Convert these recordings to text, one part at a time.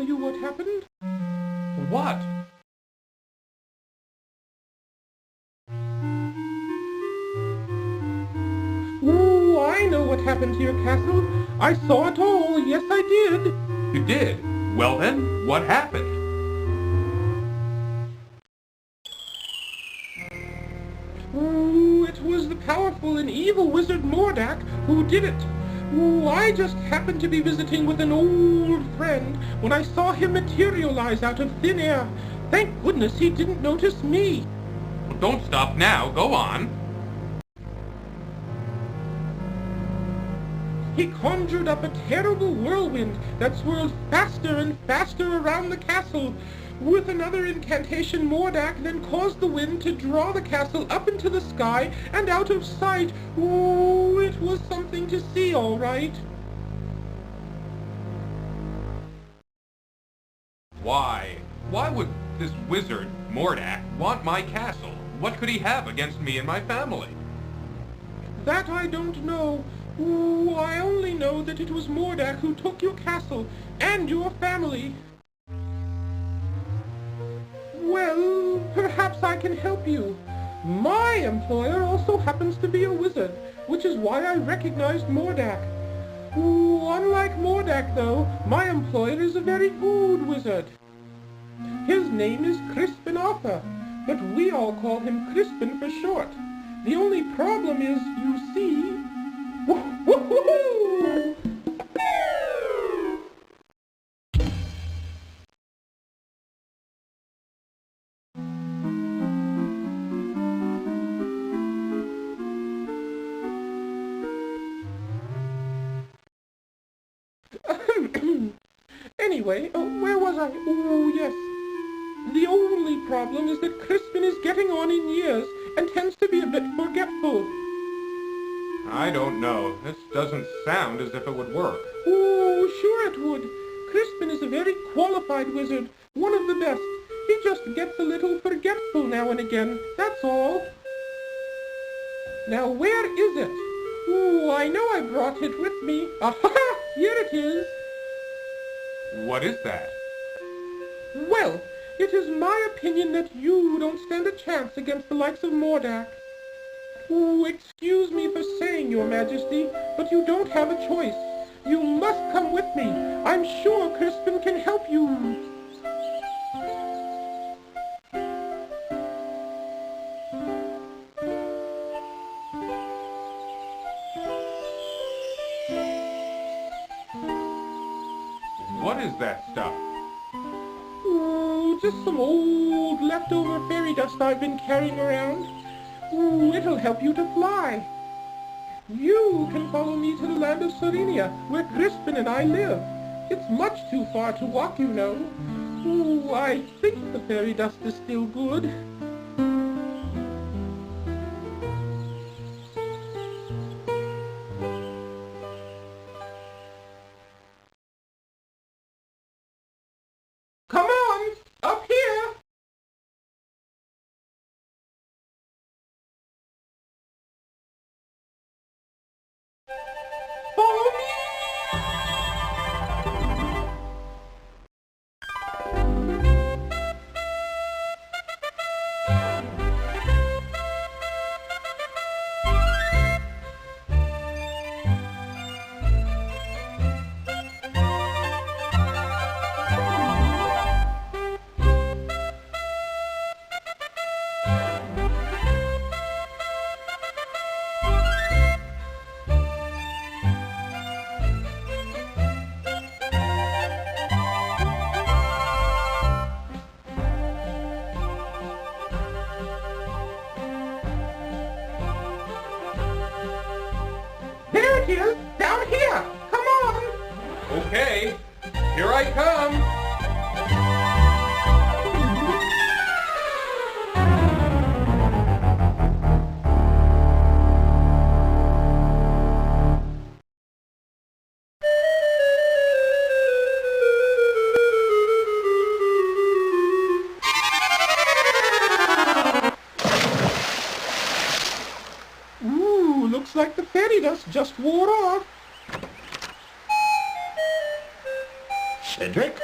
tell you what happened? What? Ooh, I know what happened to your castle. I saw it all. Yes, I did. You did? Well then, what happened? Ooh, it was the powerful and evil wizard Mordak who did it. Ooh, I just happened to be visiting with an old friend when I saw him materialize out of thin air. Thank goodness he didn't notice me. Well, don't stop now. Go on. He conjured up a terrible whirlwind that swirled faster and faster around the castle. With another incantation, Mordak then caused the wind to draw the castle up into the sky and out of sight. Ooh, it was something to see, all right. Why? Why would this wizard, Mordak, want my castle? What could he have against me and my family? That I don't know. Ooh, I only know that it was Mordak who took your castle and your family. Well, perhaps I can help you. My employer also happens to be a wizard, which is why I recognized Mordak. Ooh, unlike Mordak, though, my employer is a very good wizard. His name is Crispin Arthur, but we all call him Crispin for short. The only problem is, you see... Woo-hoo-hoo-hoo! Anyway, where was I? Oh, yes. The only problem is that Crispin is getting on in years and tends to be a bit forgetful. I don't know. This doesn't sound as if it would work. Oh, sure it would. Crispin is a very qualified wizard, one of the best. He just gets a little forgetful now and again, that's all. Now, where is it? Oh, I know I brought it with me. Aha! Here it is. What is that? Well, it is my opinion that you don't stand a chance against the likes of Mordak. Oh, excuse me for saying, Your Majesty, but you don't have a choice. You must come with me. I'm sure Crispin can help you. What is that stuff? Oh, just some old leftover fairy dust I've been carrying around. Oh, it'll help you to fly. You can follow me to the land of Serenia, where Crispin and I live. It's much too far to walk, you know. Oh, I think the fairy dust is still good. Come on, up here! Follow me! There it is, down here. Come on. Okay, here I come. Ooh, looks like the fairy dust just wore off. Cedric?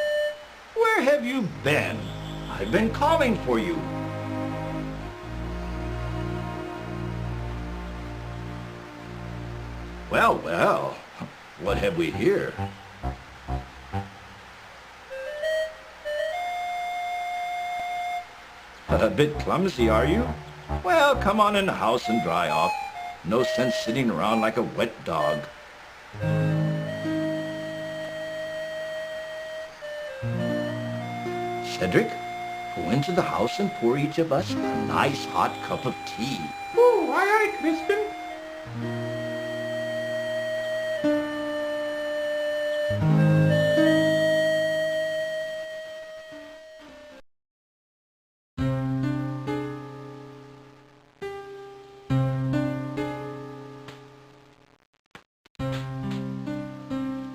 Where have you been? I've been calling for you. Well, well, what have we here? A bit clumsy, are you? Well, come on in the house and dry off. No sense sitting around like a wet dog. Cedric, go into the house and pour each of us a nice hot cup of tea. Oh, aye, aye, Crispin.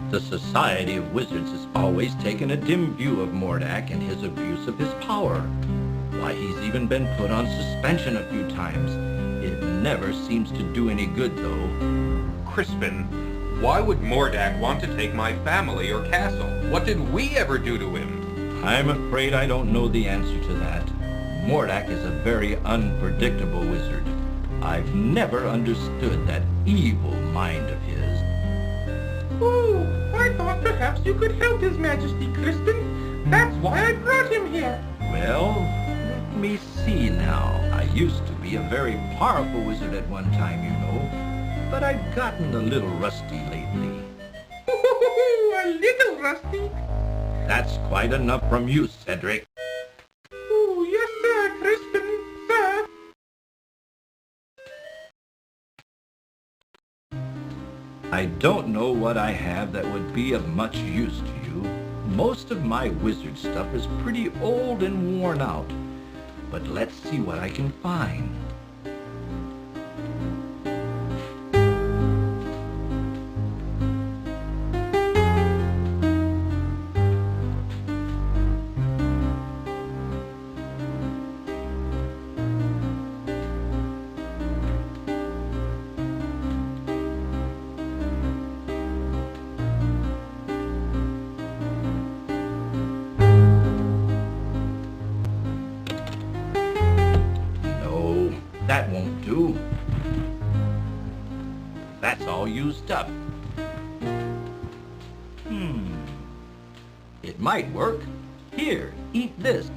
The Society of Wizards has always taken a dim view of Mordak and his abuse of his power. Why, he's even been put on suspension a few times. It never seems to do any good, though. Crispin, why would Mordak want to take my family or castle? What did we ever do to him? I'm afraid I don't know the answer to that. Mordak is a very unpredictable wizard. I've never understood that evil mind of his. Oh, I thought perhaps you could help His Majesty, Crispin. That's why I brought him here. Well, let me see now. I used to be a very powerful wizard at one time, you know, but I've gotten a little rusty lately. A little rusty. That's quite enough from you, Cedric. Oh, yes, sir, Crispin, sir. I don't know what I have that would be of much use to you. Most of my wizard stuff is pretty old and worn out. But let's see what I can find. That won't do. That's all used up. It might work. Here, eat this.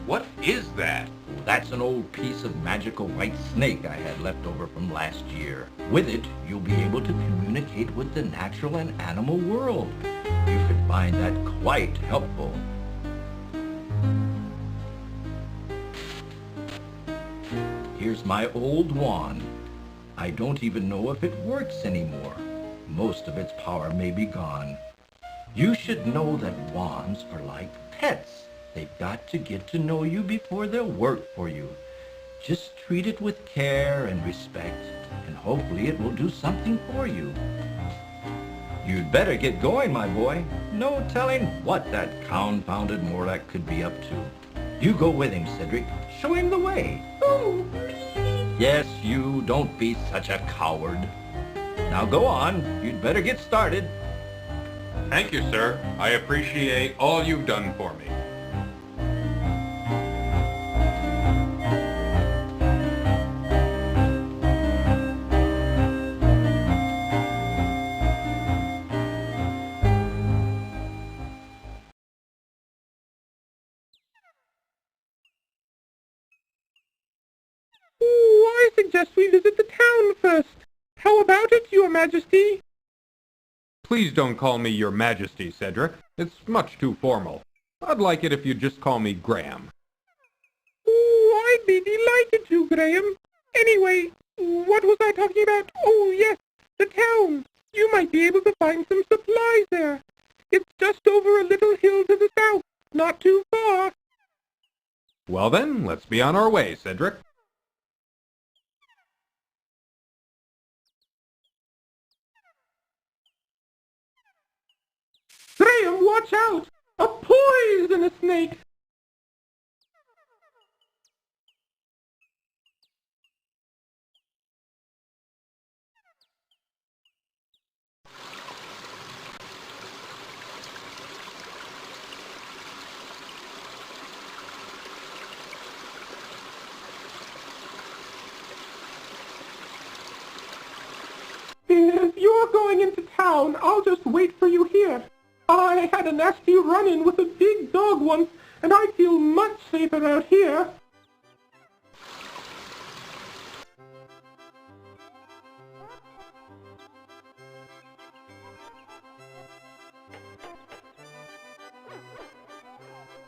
What is that? That's an old piece of magical white snake I had left over from last year. With it, you'll be able to communicate with the natural and animal world. You could find that quite helpful. Here's my old wand. I don't even know if it works anymore. Most of its power may be gone. You should know that wands are like pets. They've got to get to know you before they'll work for you. Just treat it with care and respect, and hopefully it will do something for you. You'd better get going, my boy. No telling what that confounded Mordak could be up to. You go with him, Cedric. Show him the way. Oh, Yes, you. Don't be such a coward. Now go on. You'd better get started. Thank you, sir. I appreciate all you've done for me. I suggest we visit the town first. How about it, Your Majesty? Please don't call me Your Majesty, Cedric. It's much too formal. I'd like it if you'd just call me Graham. Oh, I'd be delighted to, Graham. Anyway, what was I talking about? Oh, yes, the town. You might be able to find some supplies there. It's just over a little hill to the south, not too far. Well then, let's be on our way, Cedric. Graham, watch out! A poisonous snake! you're going into town, I'll just wait for you here. I had a nasty run-in with a big dog once, and I feel much safer out here.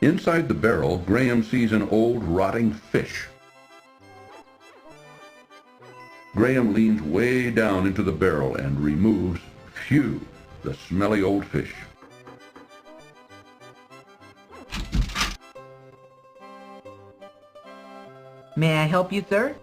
Inside the barrel, Graham sees an old rotting fish. Graham leans way down into the barrel and removes, phew, the smelly old fish. May I help you, sir?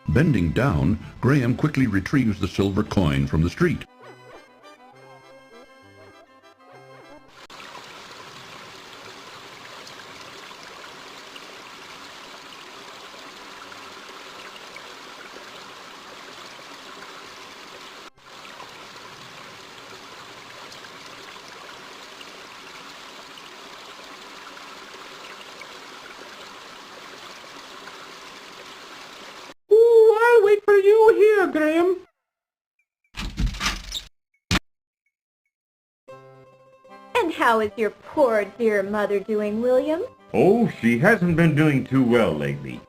Bending down, Graham quickly retrieves the silver coin from the street. I'll wait for you here, Graham. And how is your poor dear mother doing, William? Oh, she hasn't been doing too well lately.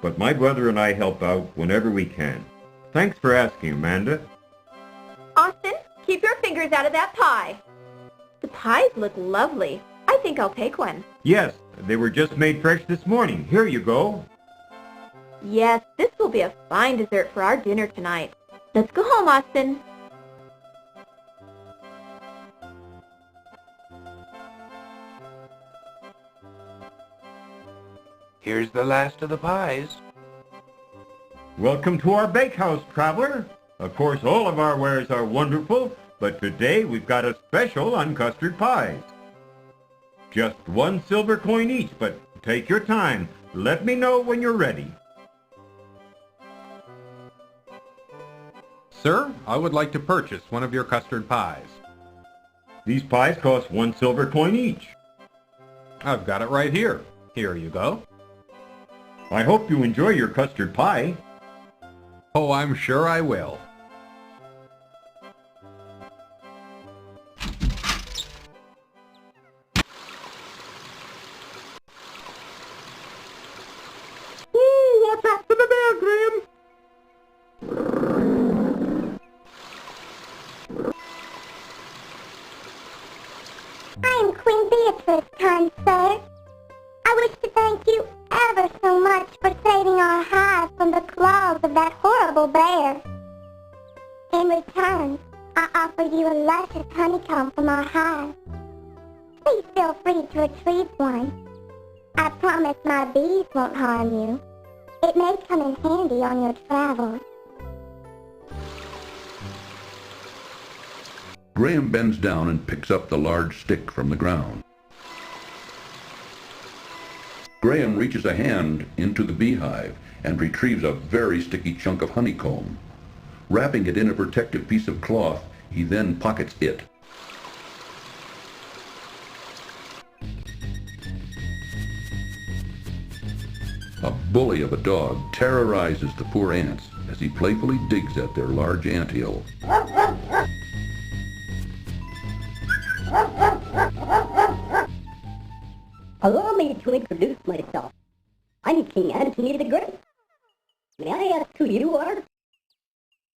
But my brother and I help out whenever we can. Thanks for asking, Amanda. Austin, keep your fingers out of that pie. The pies look lovely. I think I'll take one. Yes, they were just made fresh this morning. Here you go. Yes, this will be a fine dessert for our dinner tonight. Let's go home, Austin. Here's the last of the pies. Welcome to our bakehouse, traveler. Of course, all of our wares are wonderful, but today we've got a special on custard pies. Just one silver coin each, but take your time. Let me know when you're ready. Sir, I would like to purchase one of your custard pies. These pies cost one silver coin each. I've got it right here. Here you go. I hope you enjoy your custard pie. Oh, I'm sure I will. Watch out for the bear, Graham. I am Queen Beatrice, kind sir. I wish to thank you ever so much for saving our hive from the claws of that horrible bear. In return, I offer you a luscious honeycomb from our hive. Please feel free to retrieve one. I promise my bees won't harm you. It may come in handy on your travels. Graham bends down and picks up the large stick from the ground. Graham reaches a hand into the beehive and retrieves a very sticky chunk of honeycomb. Wrapping it in a protective piece of cloth, he then pockets it. A bully of a dog terrorizes the poor ants as he playfully digs at their large anthill. Allow me to introduce myself. I'm King Antony the Great. May I ask who you are?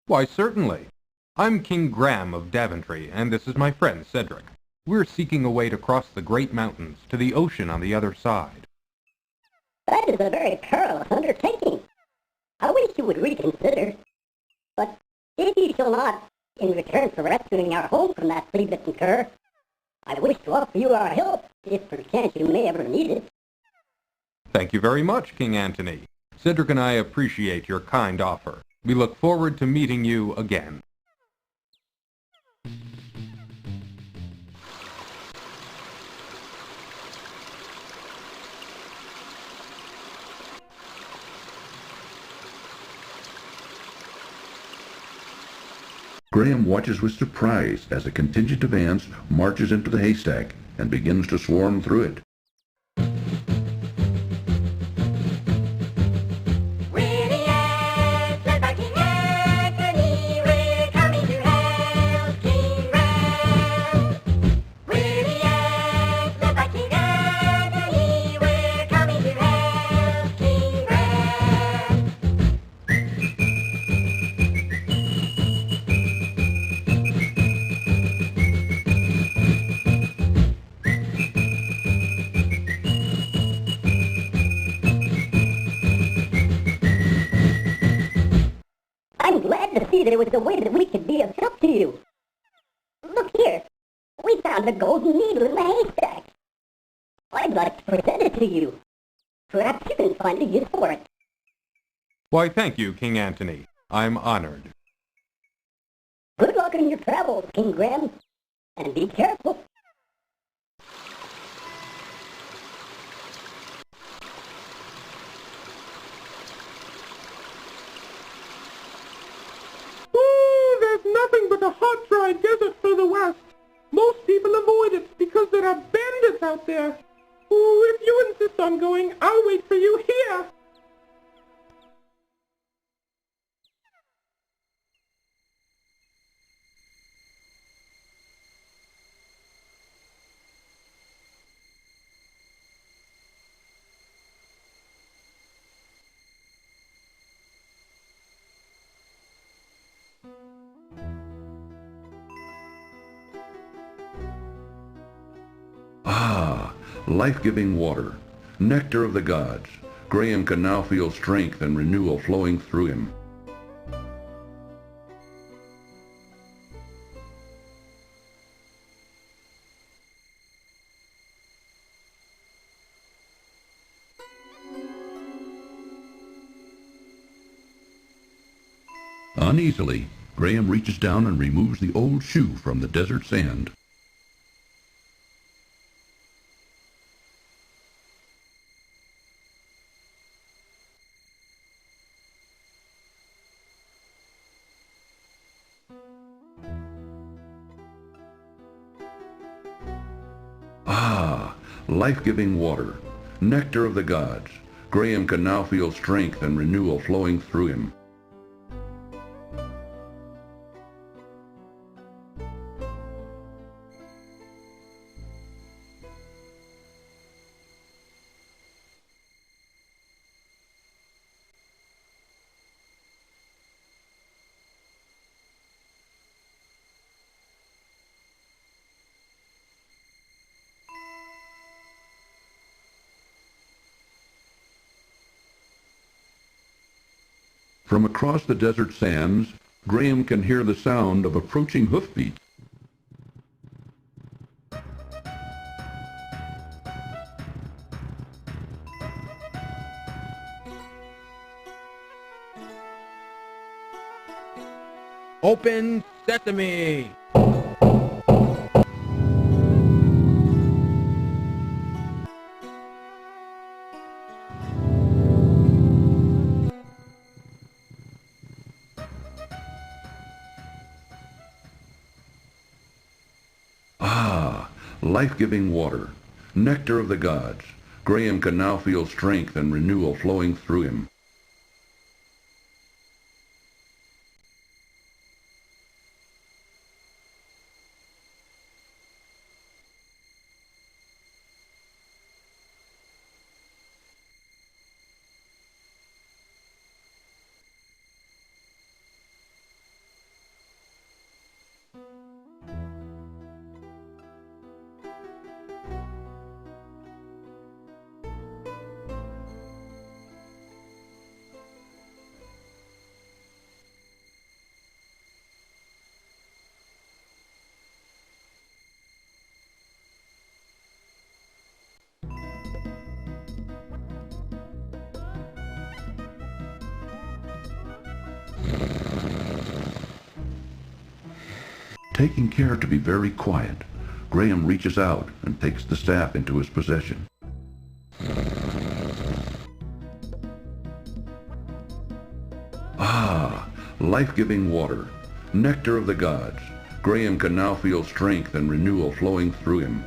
Why, certainly. I'm King Graham of Daventry, and this is my friend Cedric. We're seeking a way to cross the great mountains to the ocean on the other side. That is a very perilous undertaking. I wish you would reconsider. But if you shall not, in return for rescuing our home from that flea-bitten cur, I wish to offer you our help, if perchance you may ever need it. Thank you very much, King Antony. Cedric and I appreciate your kind offer. We look forward to meeting you again. Graham watches with surprise as a contingent of ants marches into the haystack and begins to swarm through it. see there was a way that we could be of help to you. Look here. We found a golden needle in the haystack. I'd like to present it to you. Perhaps you can find a use for it. Why, thank you, King Antony. I'm honored. Good luck in your travels, King Graham. And be careful. Ooh, there's nothing but a hot, dry desert for the west. Most people avoid it because there are bandits out there. Ooh, if you insist on going, I'll wait for you here. Ah, life-giving water, nectar of the gods. Graham can now feel strength and renewal flowing through him. Uneasily, Graham reaches down and removes the old shoe from the desert sand. Ah, life-giving water, nectar of the gods. Graham can now feel strength and renewal flowing through him. From across the desert sands, Graham can hear the sound of approaching hoofbeats. Open sesame! Ah, life-giving water, nectar of the gods. Graham can now feel strength and renewal flowing through him. Taking care to be very quiet, Graham reaches out and takes the staff into his possession. Ah, life-giving water, nectar of the gods. Graham can now feel strength and renewal flowing through him.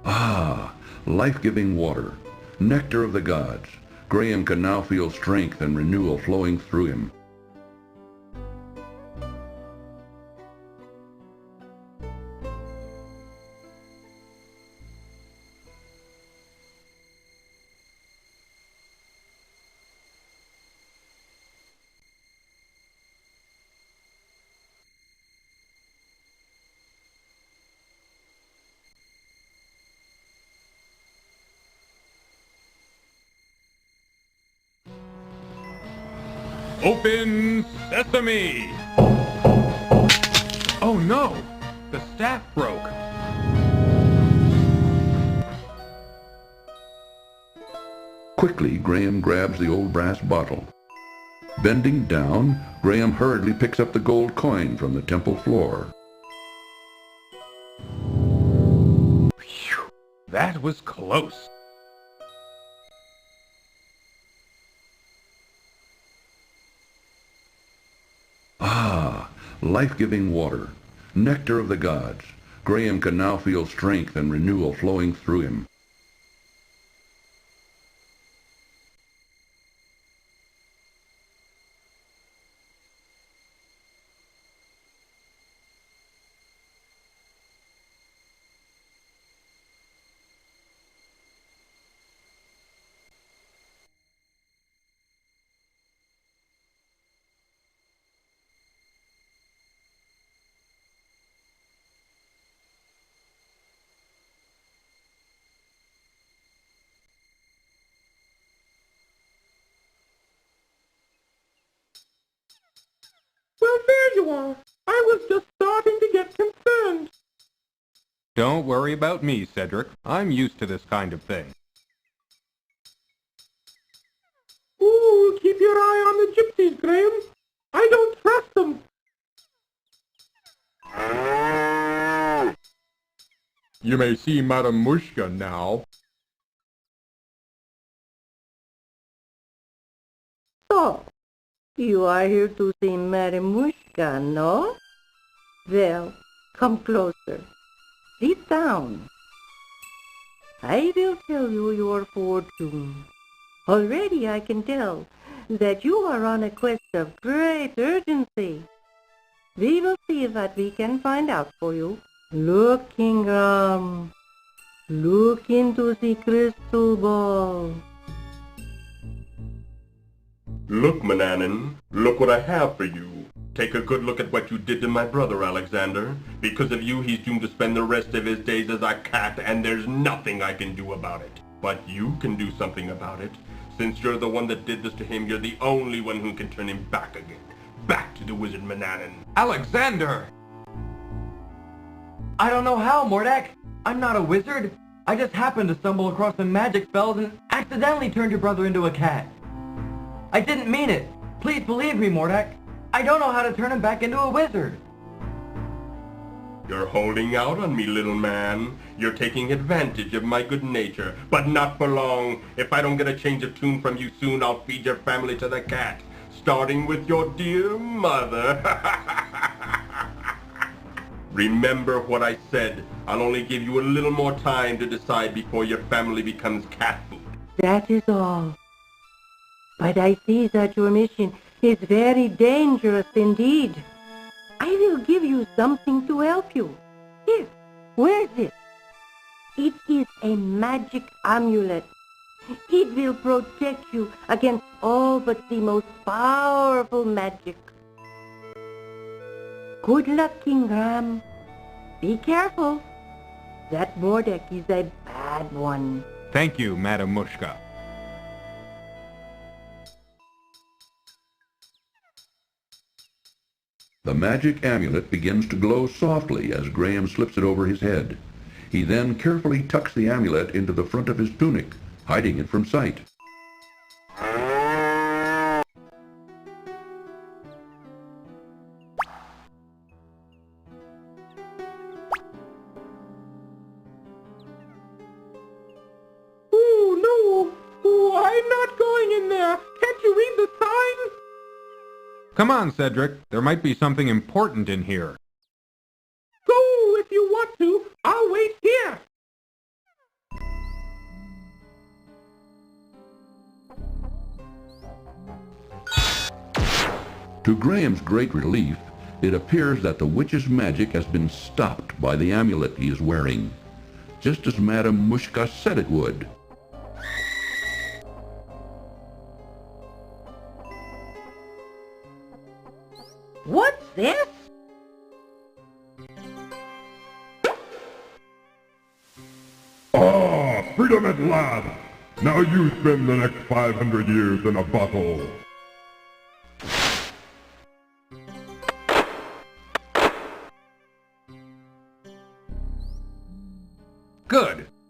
Ah, life-giving water, nectar of the gods. Graham can now feel strength and renewal flowing through him. Open sesame! Oh no! The staff broke. Quickly, Graham grabs the old brass bottle. Bending down, Graham hurriedly picks up the gold coin from the temple floor. Phew, that was close. Ah, life-giving water, nectar of the gods. Graham can now feel strength and renewal flowing through him. Well, there you are. I was just starting to get concerned. Don't worry about me, Cedric. I'm used to this kind of thing. Ooh, keep your eye on the gypsies, Graham. I don't trust them. You may see Madame Mushka now. So, you are here to see Madame Mushka, no? Well, come closer. Sit down. I will tell you your fortune. Already I can tell that you are on a quest of great urgency. We will see what we can find out for you. Look, Ingram. Look into the crystal ball. Look, Manannan, look what I have for you. Take a good look at what you did to my brother, Alexander. Because of you, he's doomed to spend the rest of his days as a cat, and there's nothing I can do about it. But you can do something about it. Since you're the one that did this to him, you're the only one who can turn him back again. Back to the wizard Manannan. Alexander! I don't know how, Mordak. I'm not a wizard. I just happened to stumble across some magic spells and accidentally turned your brother into a cat. I didn't mean it. Please believe me, Mordak. I don't know how to turn him back into a wizard. You're holding out on me, little man. You're taking advantage of my good nature, but not for long. If I don't get a change of tune from you soon, I'll feed your family to the cat, starting with your dear mother. Remember what I said. I'll only give you a little more time to decide before your family becomes cat food. That is all. But I see that your mission is very dangerous indeed. I will give you something to help you. Here, wear this. It is a magic amulet. It will protect you against all but the most powerful magic. Good luck, King Ram. Be careful. That Mordak is a bad one. Thank you, Madame Mushka. The magic amulet begins to glow softly as Graham slips it over his head. He then carefully tucks the amulet into the front of his tunic, hiding it from sight. Ooh, no. Ooh, I'm not going in there. Can't you read the sign? Come on, Cedric. There might be something important in here. Go if you want to. I'll wait here. To Graham's great relief, it appears that the witch's magic has been stopped by the amulet he is wearing, just as Madame Mushka said it would. What's this? Ah, freedom at last! Now you spend the next 500 years in a bottle.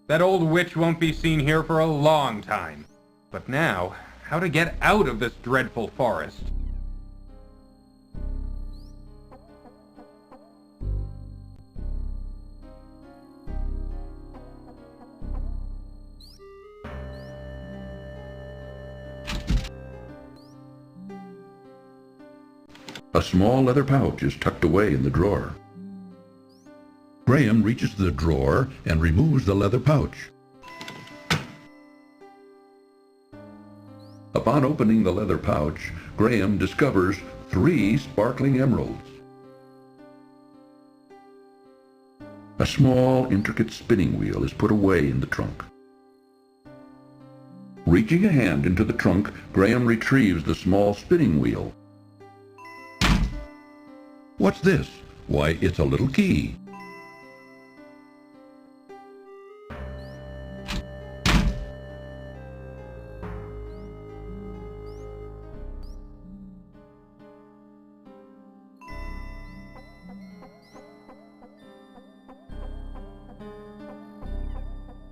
That old witch won't be seen here for a long time. But now, how to get out of this dreadful forest? A small leather pouch is tucked away in the drawer. Graham reaches the drawer and removes the leather pouch. Upon opening the leather pouch, Graham discovers 3 sparkling emeralds. A small, intricate spinning wheel is put away in the trunk. Reaching a hand into the trunk, Graham retrieves the small spinning wheel. What's this? Why, it's a little key.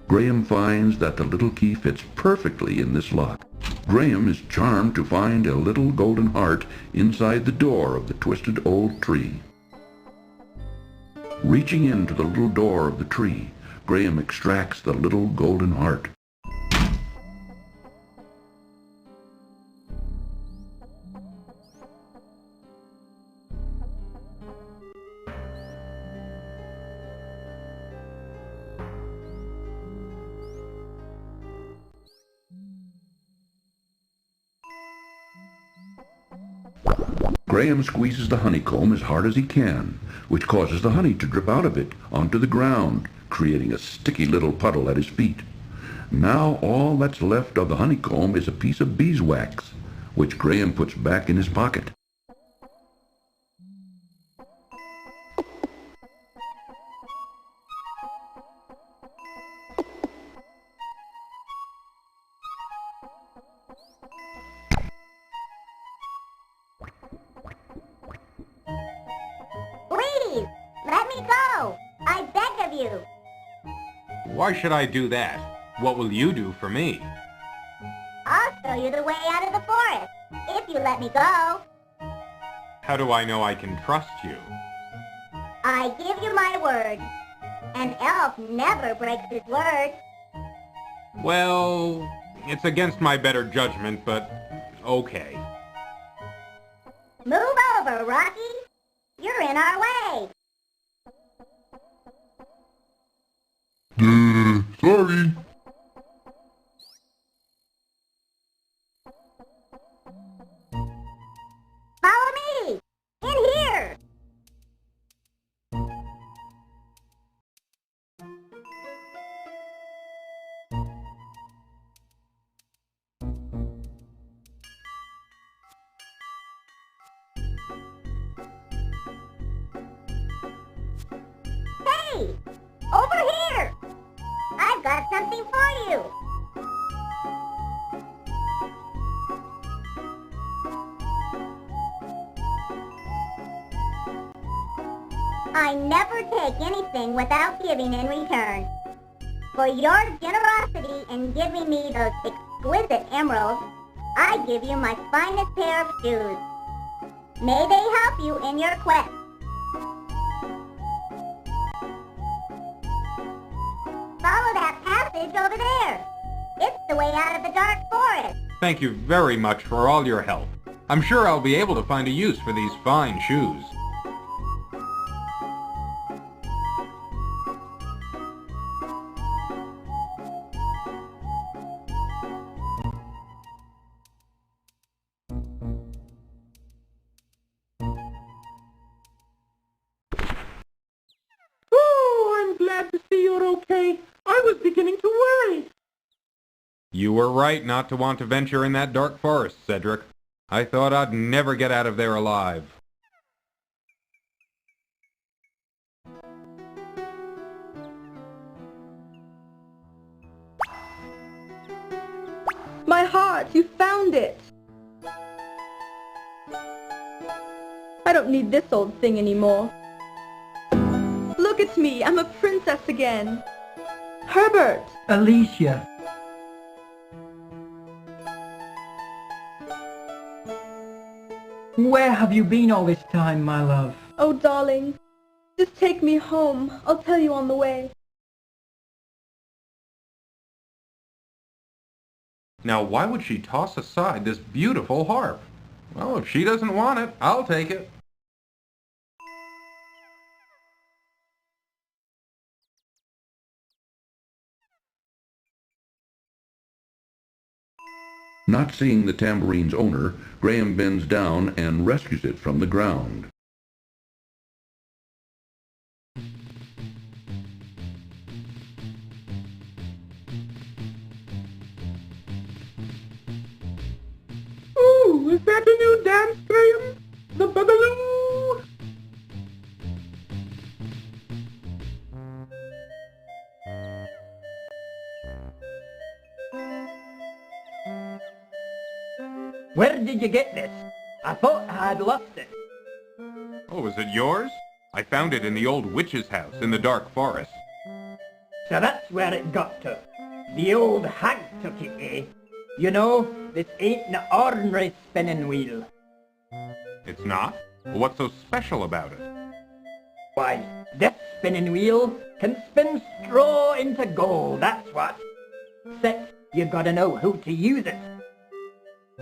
Graham finds that the little key fits perfectly in this lock. Graham is charmed to find a little golden heart inside the door of the twisted old tree. Reaching into the little door of the tree, Graham extracts the little golden heart. Graham squeezes the honeycomb as hard as he can, which causes the honey to drip out of it onto the ground, creating a sticky little puddle at his feet. Now all that's left of the honeycomb is a piece of beeswax, which Graham puts back in his pocket. Please, let me go. I beg of you. Why should I do that? What will you do for me? I'll show you the way out of the forest, if you let me go. How do I know I can trust you? I give you my word. An elf never breaks his word. Well, it's against my better judgment, but okay. Move over, Rocky. You're in our way. Sorry. Follow me. In here. Hey, over here. I've got something for you. I never take anything without giving in return. For your generosity in giving me those exquisite emeralds, I give you my finest pair of shoes. May they help you in your quest. Follow that passage over there. It's the way out of the dark forest. Thank you very much for all your help. I'm sure I'll be able to find a use for these fine shoes. Oh, I'm glad to see you're okay. I was beginning to worry. You were right not to want to venture in that dark forest, Cedric. I thought I'd never get out of there alive. My heart, you found it! I don't need this old thing anymore. Look at me, I'm a princess again. Herbert! Alicia. Where have you been all this time, my love? Oh, darling. Just take me home. I'll tell you on the way. Now why would she toss aside this beautiful harp? Well, if she doesn't want it, I'll take it. Not seeing the tamborine's owner, Graham bends down and rescues it from the ground. Ooh, is that a new dance, Graham? The Boogaloo? Where did you get this? I thought I had lost it. Oh, is it yours? I found it in the old witch's house in the dark forest. So that's where it got to. The old hag took it, eh? You know, this ain't an ordinary spinning wheel. It's not? Well, what's so special about it? Why, this spinning wheel can spin straw into gold, that's what. Except you gotta know how to use it.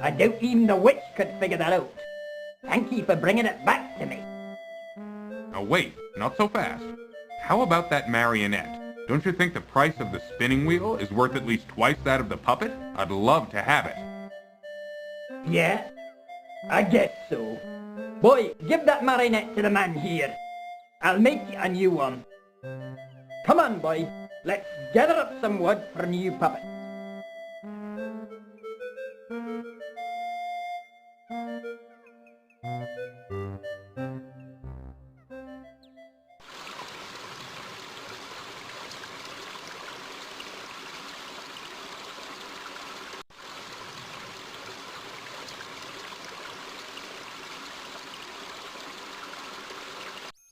I doubt even the witch could figure that out. Thank you for bringing it back to me. Now wait, not so fast. How about that marionette? Don't you think the price of the spinning wheel is worth at least twice that of the puppet? I'd love to have it. Yeah, I guess so. Boy, give that marionette to the man here. I'll make you a new one. Come on, boy. Let's gather up some wood for a new puppet.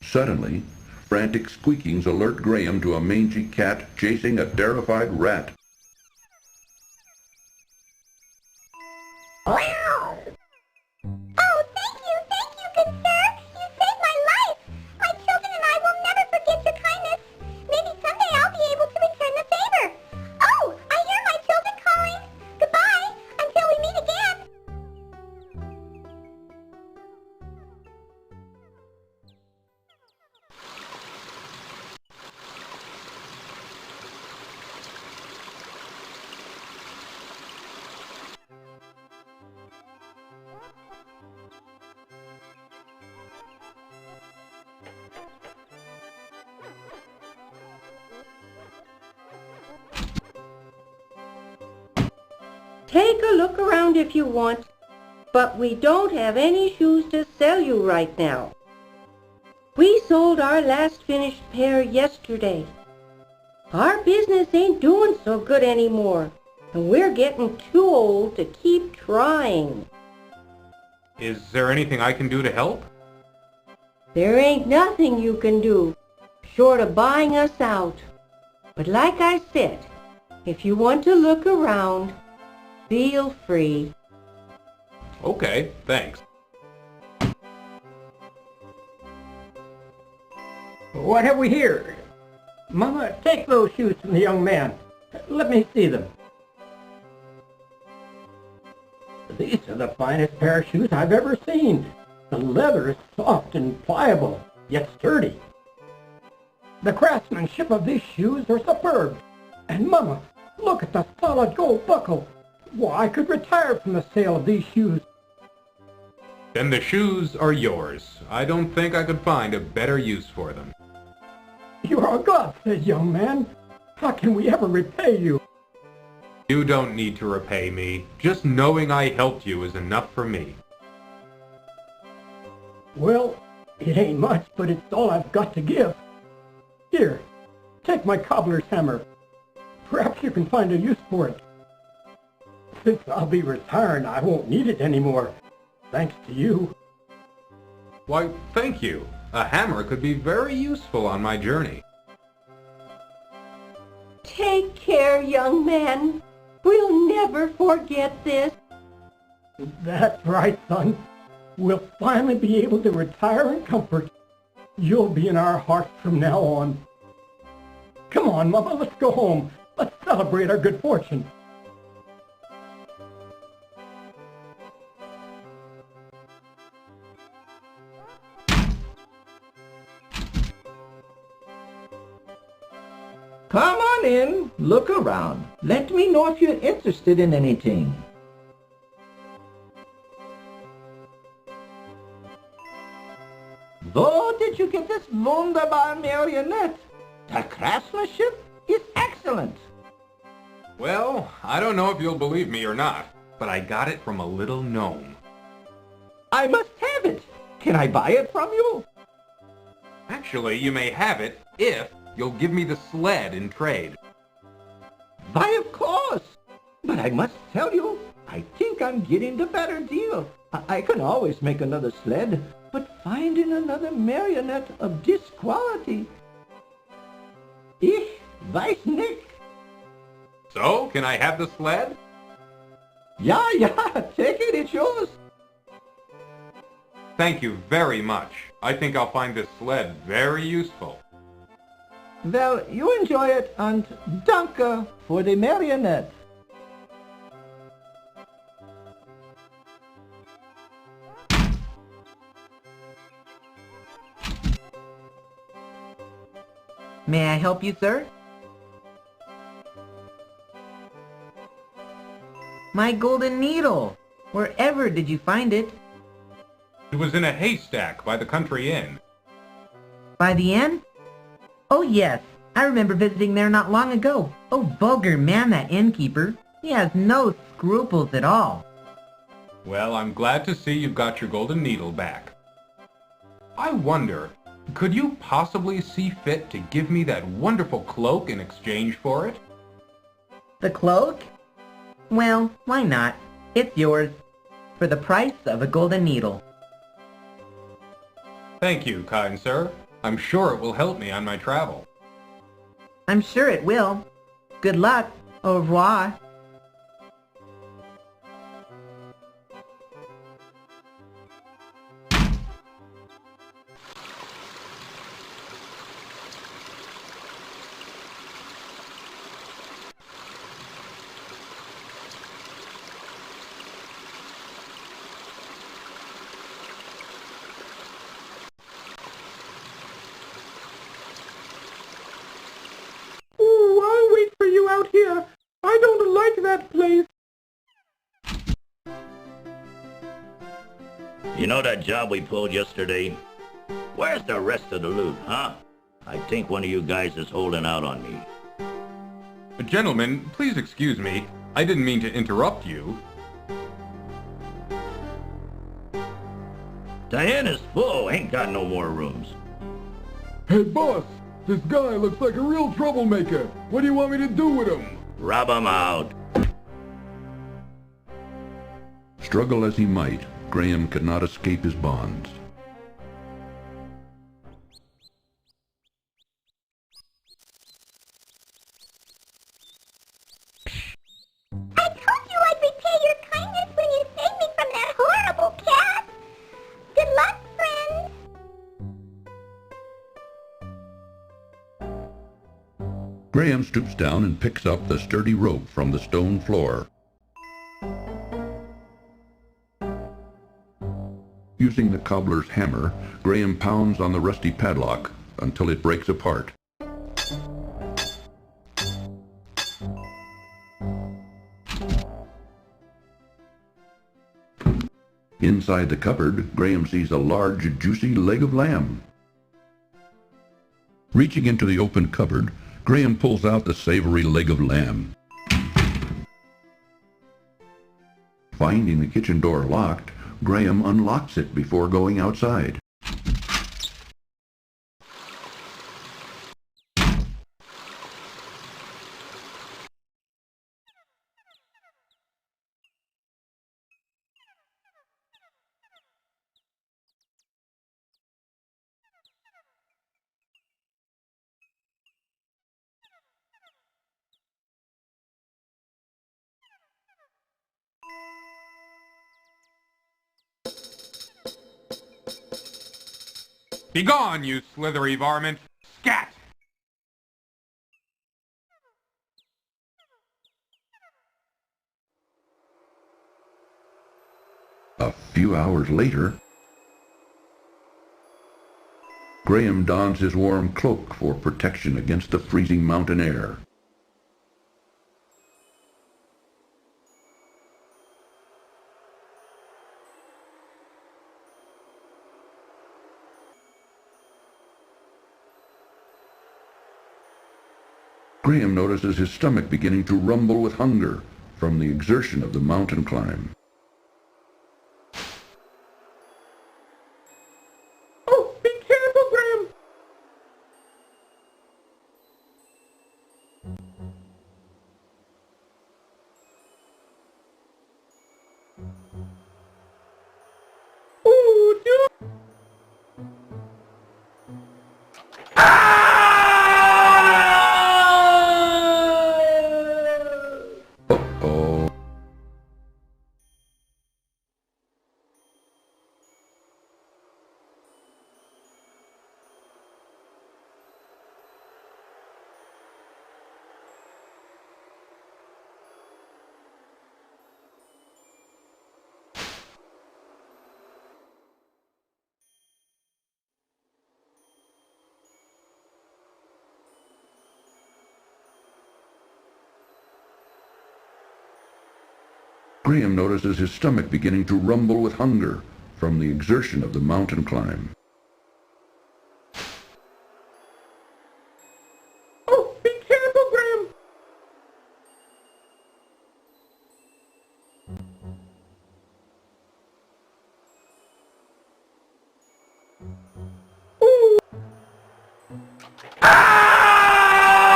Suddenly, frantic squeakings alert Graham to a mangy cat chasing a terrified rat. Oh, thank you, good sir. You saved my life. My children and I will never forget your kindness. Maybe someday I'll be able to return the favor. Oh, I hear my children calling. Goodbye, until we meet again. Take a look around if you want, but we don't have any shoes to sell you right now. We sold our last finished pair yesterday. Our business ain't doing so good anymore, and we're getting too old to keep trying. Is there anything I can do to help? There ain't nothing you can do, short of buying us out. But like I said, if you want to look around, feel free. Okay, thanks. What have we here? Mama, take those shoes from the young man. Let me see them. These are the finest pair of shoes I've ever seen. The leather is soft and pliable, yet sturdy. The craftsmanship of these shoes are superb. And Mama, look at the solid gold buckle. Why, I could retire from the sale of these shoes. Then the shoes are yours. I don't think I could find a better use for them. You are a godsend, young man. How can we ever repay you? You don't need to repay me. Just knowing I helped you is enough for me. Well, it ain't much, but it's all I've got to give. Here, take my cobbler's hammer. Perhaps you can find a use for it. Since I'll be retiring, I won't need it anymore, thanks to you. Why, thank you. A hammer could be very useful on my journey. Take care, young man. We'll never forget this. That's right, son. We'll finally be able to retire in comfort. You'll be in our hearts from now on. Come on, Mama, let's go home. Let's celebrate our good fortune. Come on in, look around. Let me know if you're interested in anything. Where did you get this wunderbar marionette? The craftsmanship is excellent. Well, I don't know if you'll believe me or not, but I got it from a little gnome. I must have it. Can I buy it from you? Actually, you may have it if you'll give me the sled in trade. Why, of course. But I must tell you, I think I'm getting the better deal. I can always make another sled, but finding another marionette of this quality... Ich weiß nicht. So, can I have the sled? Yeah, take it, it's yours. Thank you very much. I think I'll find this sled very useful. Well, you enjoy it, and danke for the marionette. May I help you, sir? My golden needle! Wherever did you find it? It was in a haystack by the country inn. By the inn? Oh yes, I remember visiting there not long ago. Oh, vulgar man, that innkeeper. He has no scruples at all. Well, I'm glad to see you've got your golden needle back. I wonder, could you possibly see fit to give me that wonderful cloak in exchange for it? The cloak? Well, why not? It's yours, for the price of a golden needle. Thank you, kind sir. I'm sure it will help me on my travel. I'm sure it will. Good luck. Au revoir. I'll wait for you out here. I don't like that place. You know that job we pulled yesterday? Where's the rest of the loot, huh? I think one of you guys is holding out on me. Gentlemen, please excuse me. I didn't mean to interrupt you. The inn is full, ain't got no more rooms. Hey, boss! This guy looks like a real troublemaker. What do you want me to do with him? Rob him out. Struggle as he might, Graham could not escape his bonds. I told you I'd repay your kindness when you saved me from that horrible cat. Good luck, friends. Graham stoops down and picks up the sturdy rope from the stone floor. Using the cobbler's hammer, Graham pounds on the rusty padlock until it breaks apart. Inside the cupboard, Graham sees a large, juicy leg of lamb. Reaching into the open cupboard, Graham pulls out the savory leg of lamb. Finding the kitchen door locked, Graham unlocks it before going outside. Begone, you slithery varmint! Scat! A few hours later, Graham dons his warm cloak for protection against the freezing mountain air. Graham notices his stomach beginning to rumble with hunger from the exertion of the mountain climb. Oh, be careful, Graham! Ooh, Uh-oh. Graham notices his stomach beginning to rumble with hunger from the exertion of the mountain climb. oh, be careful, Graham! Ooh. Uh-oh.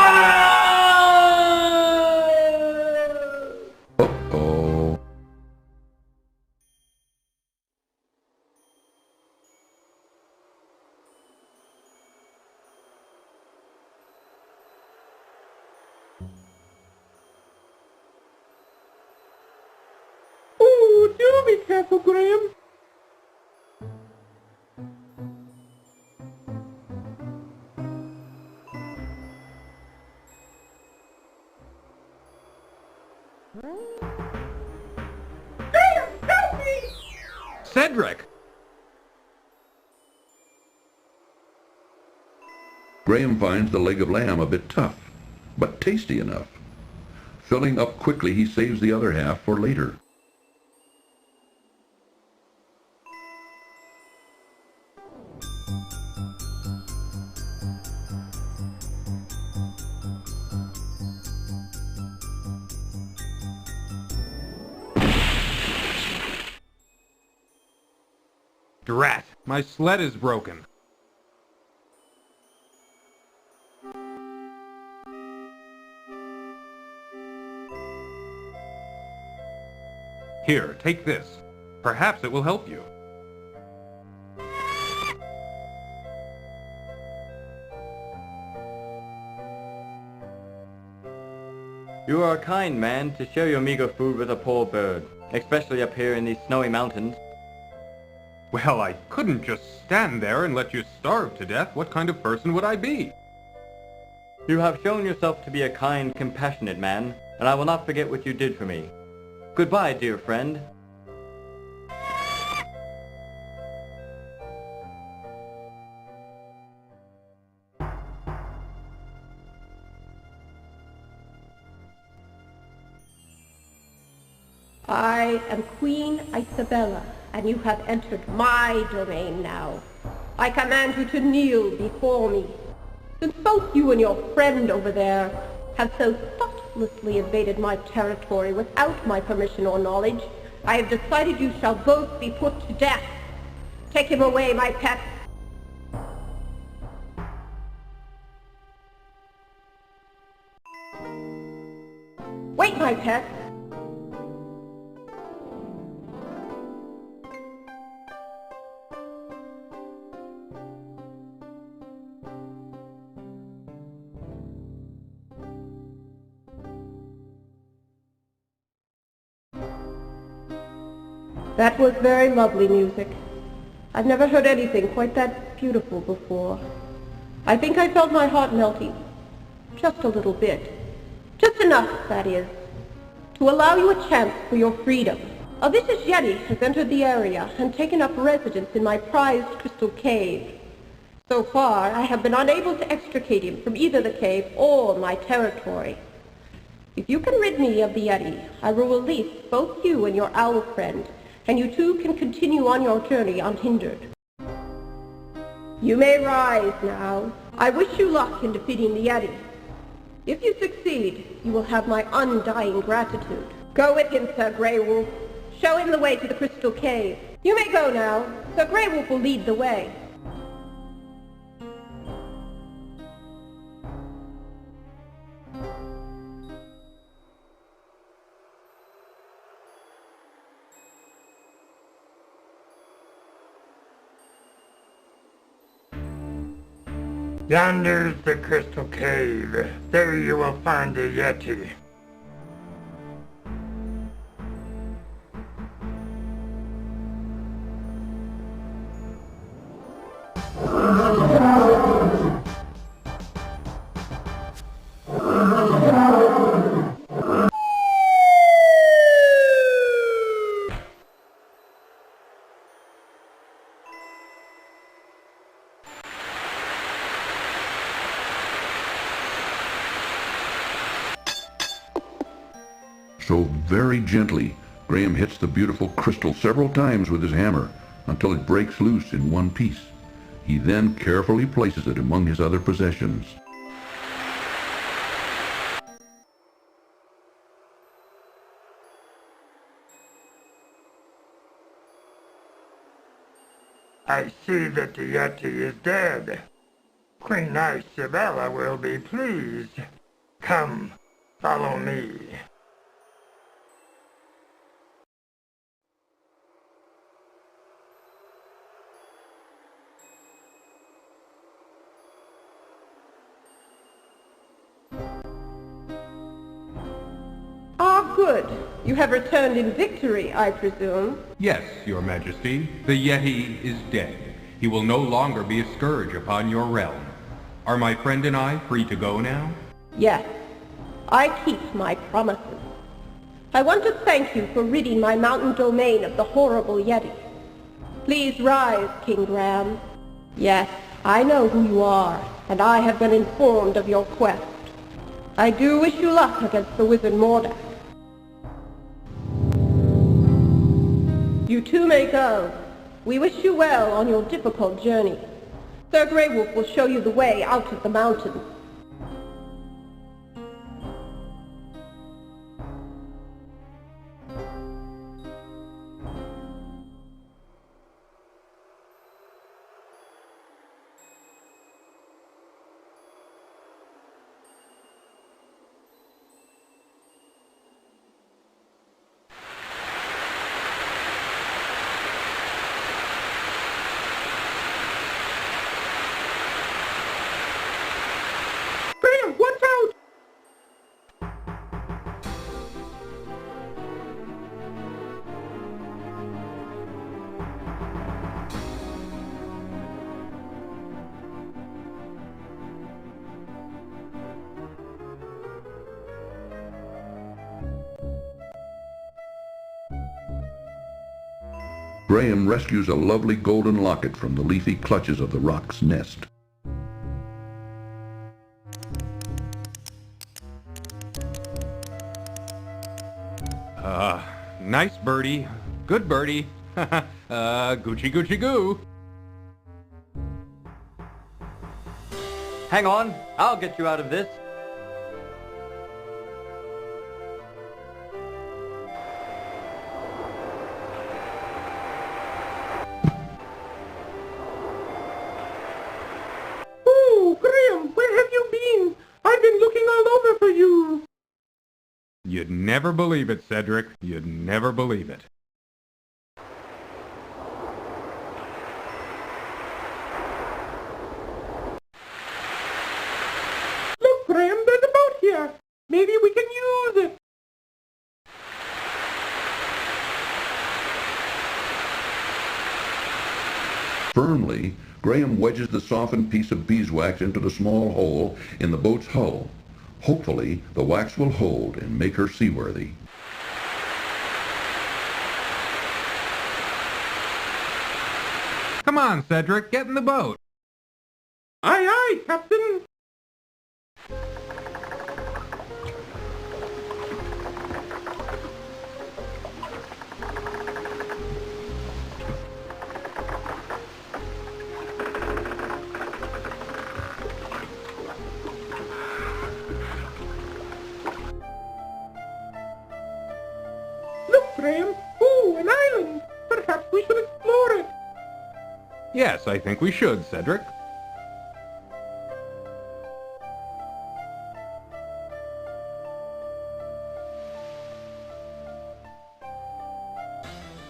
Ooh, do be careful, Graham! Graham, help me! Cedric! Graham finds the leg of lamb a bit tough, but tasty enough. Filling up quickly, he saves the other half for later. Drat! My sled is broken. Here, take this. Perhaps it will help you. You are a kind man to share your meager food with a poor bird, especially up here in these snowy mountains. Well, I couldn't just stand there and let you starve to death. What kind of person would I be? You have shown yourself to be a kind, compassionate man, and I will not forget what you did for me. Goodbye, dear friend. I am Queen Isabella, and you have entered my domain now. I command you to kneel before me. Since both you and your friend over there have so thoughtlessly invaded my territory without my permission or knowledge, I have decided you shall both be put to death. Take him away, my pet. Wait, my pet. That was very lovely music. I've never heard anything quite that beautiful before. I think I felt my heart melting. Just a little bit. Just enough, that is, to allow you a chance for your freedom. A vicious Yeti has entered the area and taken up residence in my prized crystal cave. So far, I have been unable to extricate him from either the cave or my territory. If you can rid me of the Yeti, I will release both you and your owl friend, and you two can continue on your journey unhindered. You may rise now. I wish you luck in defeating the Yeti. If you succeed, you will have my undying gratitude. Go with him, Sir Grey Wolf. Show him the way to the Crystal Cave. You may go now. Sir Grey Wolf will lead the way. Yonder's the Crystal Cave. There you will find the Yeti. So very gently, Graham hits the beautiful crystal several times with his hammer until it breaks loose in one piece. He then carefully places it among his other possessions. I see that the Yeti is dead. Queen Isabella will be pleased. Come, follow me. Ah, good. You have returned in victory, I presume. Yes, Your Majesty. The Yeti is dead. He will no longer be a scourge upon your realm. Are my friend and I free to go now? Yes. I keep my promises. I want to thank you for ridding my mountain domain of the horrible Yeti. Please rise, King Graham. Yes, I know who you are, and I have been informed of your quest. I do wish you luck against the wizard Mordak. You two may go. We wish you well on your difficult journey. Sir Grey Wolf will show you the way out of the mountains. Graham, watch out! Graham rescues a lovely golden locket from the leafy clutches of the rock's nest. Nice birdie. Good birdie. Gucci Gucci Goo. Hang on, I'll get you out of this. Oh, Graham, where have you been? I've been looking all over for you. You'd never believe it, Cedric. You'd never believe it. Look, Graham, there's a boat here. Maybe we can use it. Firmly, Graham wedges the softened piece of beeswax into the small hole in the boat's hull. Hopefully, the wax will hold and make her seaworthy. Come on, Cedric, get in the boat. Aye, aye, Captain. Look, Graham. Ooh, an island. Perhaps we should explore it. Yes, I think we should, Cedric.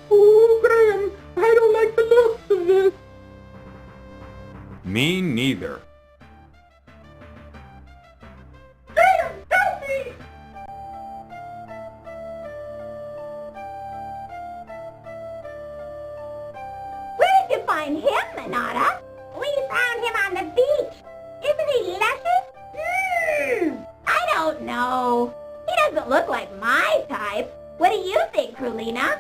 Ooh, Graham, I don't like the looks of this. Me neither. Graham, help me! Where did you find him, Manada? We found him on the beach. Isn't he luscious? I don't know. He doesn't look like my type. What do you think, Krulina?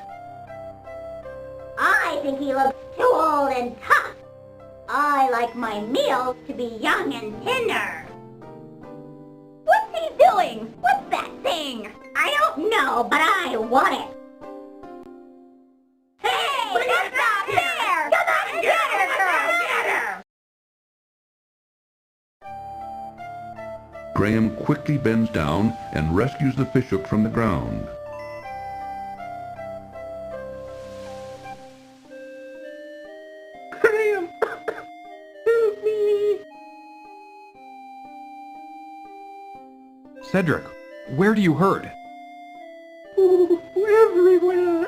I think he looks too old and tough. I like my meals to be young and tender. What's he doing? What's that thing? I don't know, but I want it. Hey, that's not fair! Come on, get her, girl! Get her! Graham quickly bends down and rescues the fishhook from the ground. Graham, help me! Cedric, where do you hurt? Ooh, everywhere.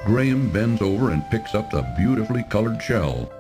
Graham bends over and picks up the beautifully colored shell.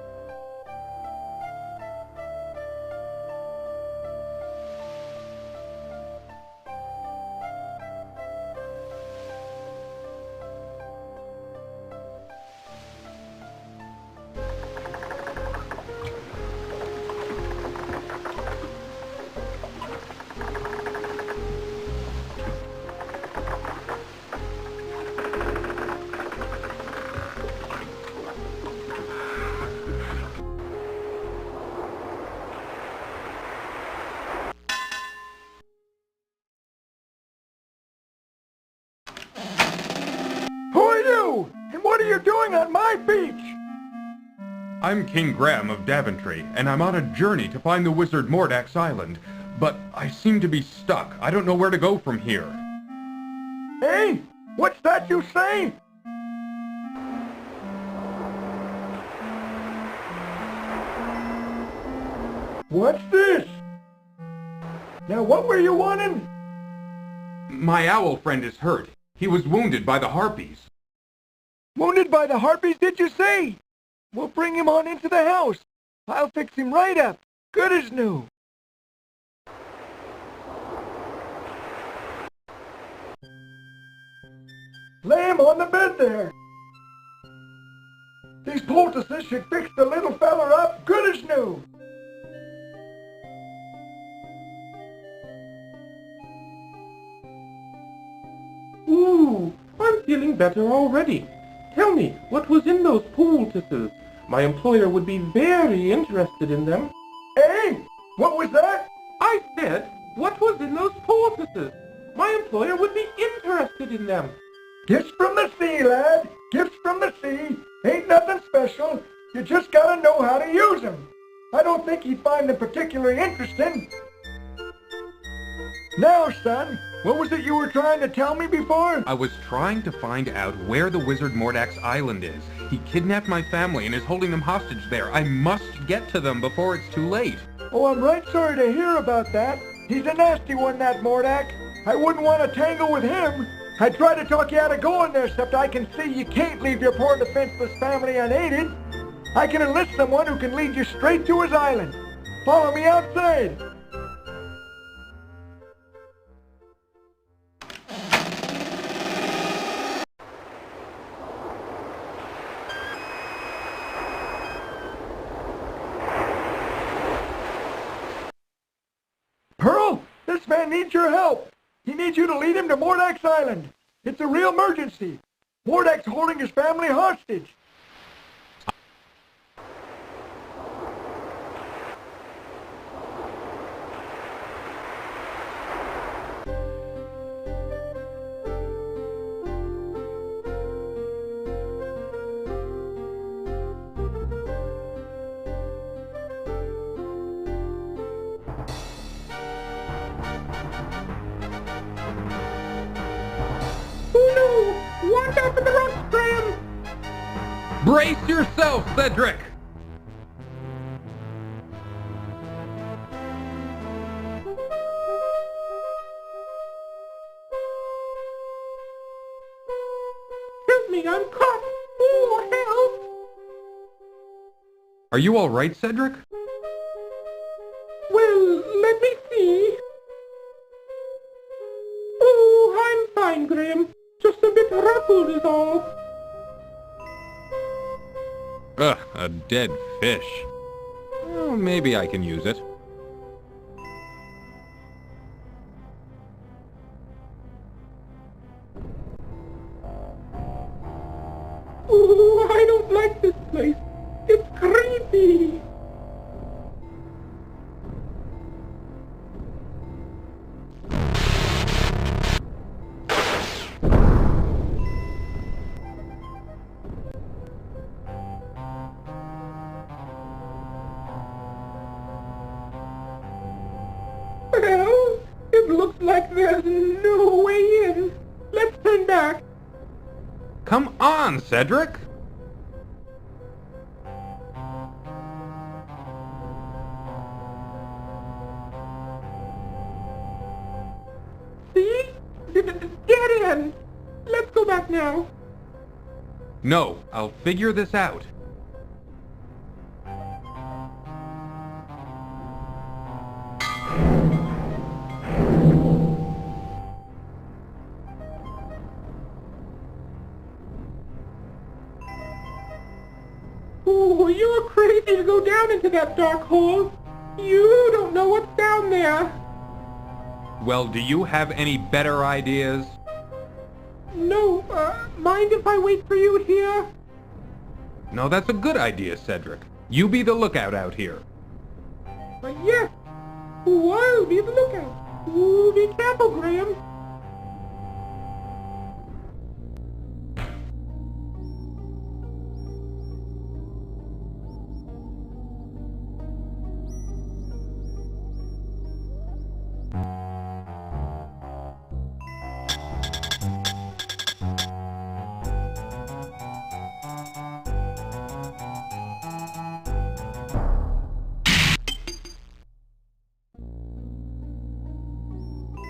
Who are you? And what are you doing on my beach? I'm King Graham of Daventry, and I'm on a journey to find the wizard Mordak's island. But I seem to be stuck. I don't know where to go from here. Hey, what's that you say? What's this? Now what were you wanting? My owl friend is hurt. He was wounded by the harpies. Wounded by the harpies, did you say? We'll bring him on into the house. I'll fix him right up. Good as new. Lay him on the bed there. These poultices should fix the little feller up good as new. Ooh, I'm feeling better already. Tell me, what was in those poultices? My employer would be very interested in them. Hey, what was that? I said, what was in those poultices? My employer would be interested in them. Gifts from the sea, lad. Gifts from the sea. Ain't nothing special. You just gotta know how to use them. I don't think he'd find them particularly interesting. Now, son, what was it you were trying to tell me before? I was trying to find out where the wizard Mordak's island is. He kidnapped my family and is holding them hostage there. I must get to them before it's too late. Oh, I'm right sorry to hear about that. He's a nasty one, that Mordak. I wouldn't want to tangle with him. I tried to talk you out of going there, except I can see you can't leave your poor defenseless family unaided. I can enlist someone who can lead you straight to his island. Follow me outside. Pearl, this man needs your help. He needs you to lead him to Mordak's Island. It's a real emergency. Mordak's holding his family hostage. Watch out for the rocks, Graham! Brace yourself, Cedric! Help me, I'm caught! Oh, help! Are you all right, Cedric? Well, let me see. Oh, I'm fine, Graham. Just a bit ruffled is all. Ugh, a dead fish. Well, maybe I can use it. Oh, I don't like this place. It's creepy. Well, it looks like there's no way in. Let's turn back. Come on, Cedric! See? Get in! Let's go back now. No, I'll figure this out. Oh, you're crazy to go down into that dark hole. You don't know what's down there. Well, do you have any better ideas? No, mind if I wait for you here? No, that's a good idea, Cedric. You be the lookout out here. Yes. Oh, I'll be the lookout. Oh, be careful, Graham.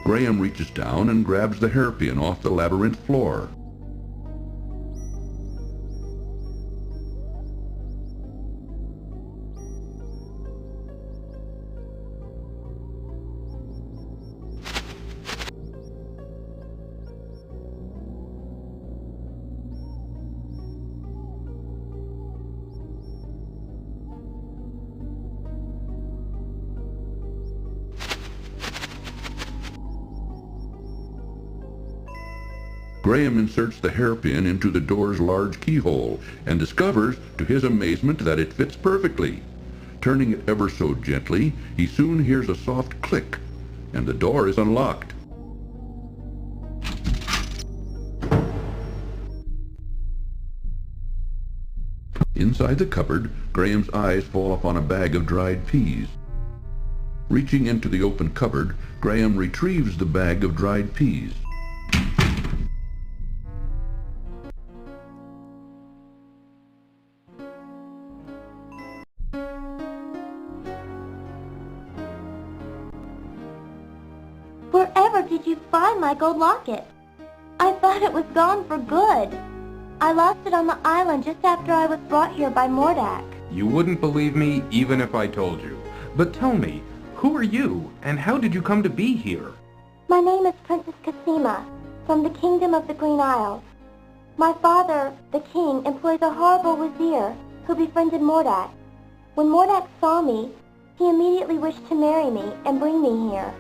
Graham reaches down and grabs the hairpin off the labyrinth floor. Graham inserts the hairpin into the door's large keyhole and discovers, to his amazement, that it fits perfectly. Turning it ever so gently, he soon hears a soft click, and the door is unlocked. Inside the cupboard, Graham's eyes fall upon a bag of dried peas. Reaching into the open cupboard, Graham retrieves the bag of dried peas. Wherever did you find my gold locket? I thought it was gone for good. I lost it on the island just after I was brought here by Mordak. You wouldn't believe me even if I told you. But tell me, who are you, and how did you come to be here? My name is Princess Cassima, from the Kingdom of the Green Isles. My father, the king, employs a horrible wazir who befriended Mordak. When Mordak saw me, He immediately wished to marry me and bring me here.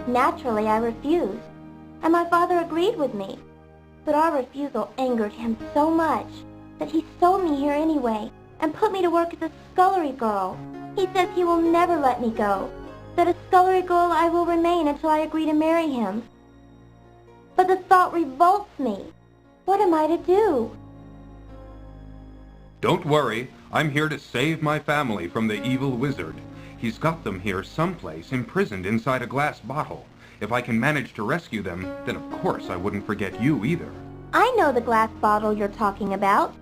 Naturally, I refused, and my father agreed with me. But our refusal angered him so much that he sold me here anyway and put me to work as a scullery girl. He says he will never let me go, that a scullery girl I will remain until I agree to marry him. But the thought revolts me. What am I to do? Don't worry, I'm here to save my family from the evil wizard. He's got them here someplace, imprisoned inside a glass bottle. If I can manage to rescue them, then of course I wouldn't forget you either. I know the glass bottle you're talking about.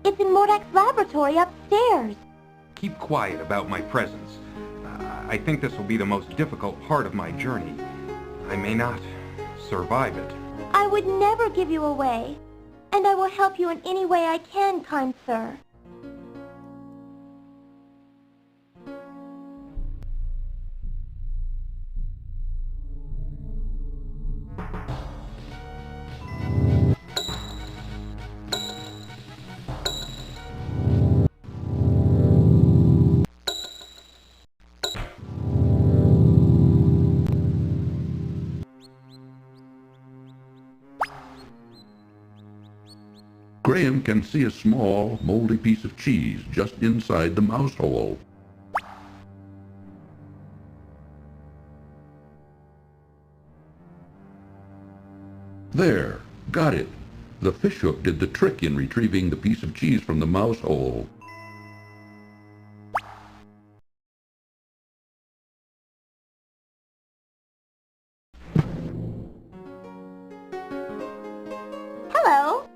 It's in Mordak's laboratory upstairs. Keep quiet about my presence. I think this will be the most difficult part of my journey. I may not survive it. I would never give you away, and I will help you in any way I can, kind sir. Graham can see a small, moldy piece of cheese just inside the mouse hole. There, got it. The fishhook did the trick in retrieving the piece of cheese from the mouse hole. Hello.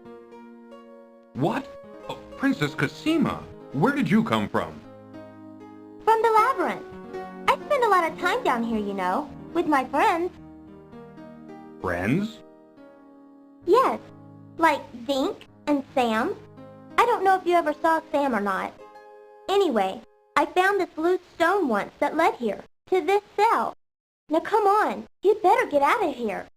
What? Oh, Princess Cosima, where did you come from? From the labyrinth. I spend a lot of time down here, you know, with my friends. Friends? Yes, like Zink and Sam. I don't know if you ever saw Sam or not. Anyway, I found this loose stone once that led here, to this cell. Now come on, you'd better get out of here.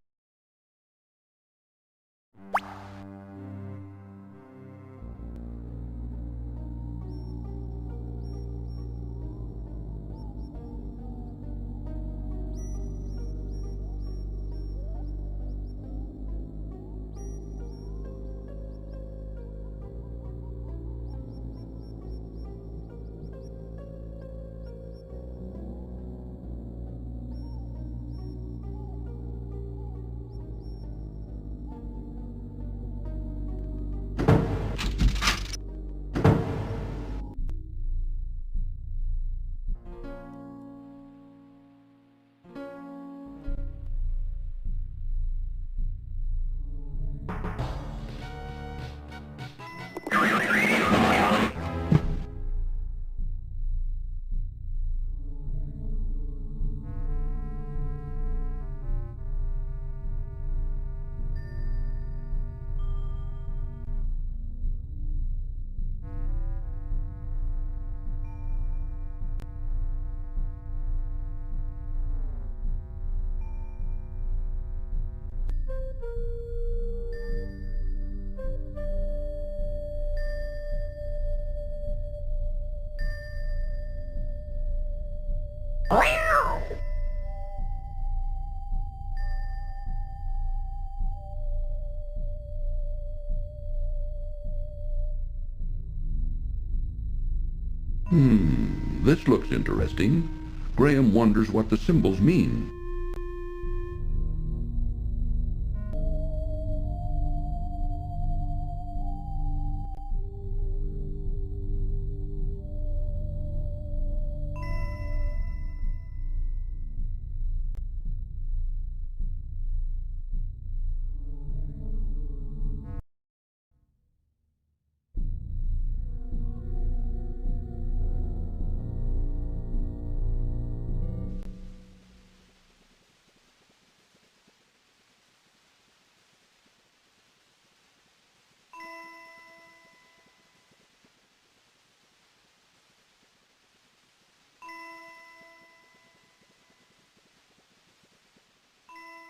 This looks interesting. Graham wonders what the symbols mean.